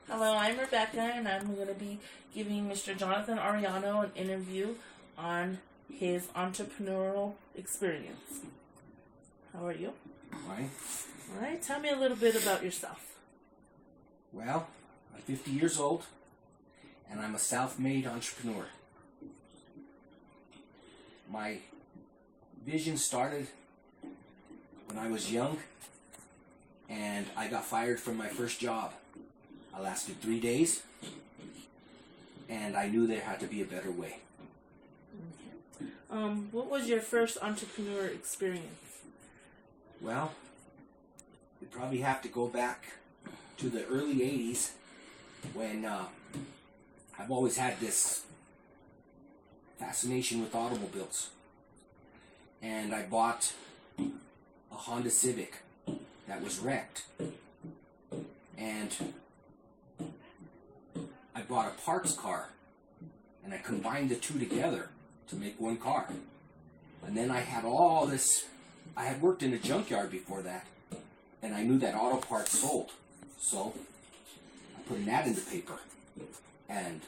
Hello, I'm Rebecca, and I'm going to be giving Mr. Jonathan Ariano an interview on his entrepreneurial experience. How are you? Fine. All right, tell me a little bit about yourself. Well, I'm 50 years old, and I'm a self-made entrepreneur. My vision started when I was young, and I got fired from my first job. I lasted 3 days, and I knew there had to be a better way. Okay. What was your first entrepreneur experience? Well, we probably have to go back to the early 80s when I've always had this fascination with automobiles. And I bought a Honda Civic that was wrecked. And I bought a parts car, and I combined the two together to make one car. And then I had all this. I had worked in a junkyard before that, and I knew that auto parts sold. So I put an ad in the paper, and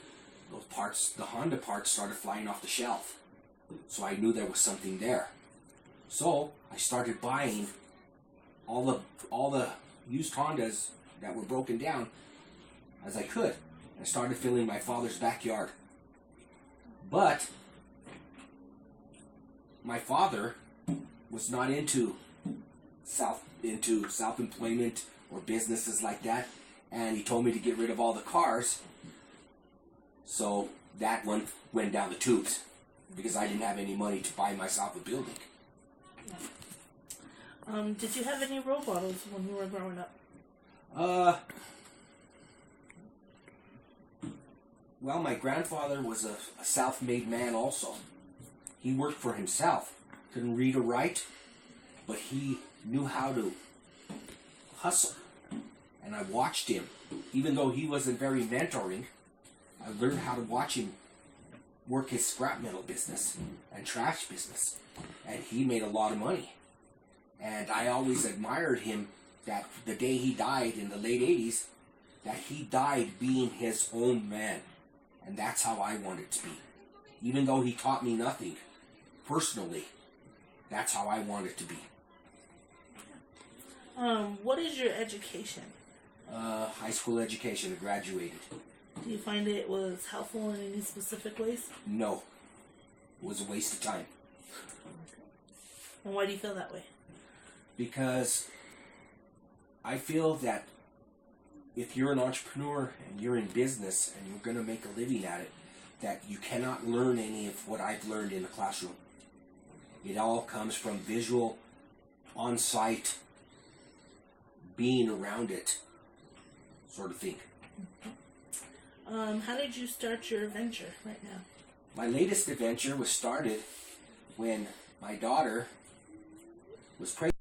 those parts, the Honda parts, started flying off the shelf. So I knew there was something there. So I started buying all the used Hondas that were broken down as I could. I started filling my father's backyard. But my father was not into self-employment or businesses like that, and he told me to get rid of all the cars. So that one went down the tubes because I didn't have any money to buy myself a building. Did you have any role models when you were growing up? Well, my grandfather was a self-made man also. He worked for himself. Couldn't read or write, but he knew how to hustle. And I watched him. Even though he wasn't very mentoring, I learned how to watch him work his scrap metal business and trash business. And he made a lot of money. And I always admired him that the day he died in the late 80s, that he died being his own man. And that's how I wanted to be. Even though he taught me nothing, personally, that's how I wanted to be. What is your education? High school education. I graduated. Do you find it was helpful in any specific ways? No. It was a waste of time. And why do you feel that way? Because I feel that if you're an entrepreneur and you're in business and you're going to make a living at it, that you cannot learn any of what I've learned in the classroom. It all comes from visual, on-site, being around it, sort of thing. How did you start your venture right now? My latest adventure was started when my daughter was pregnant.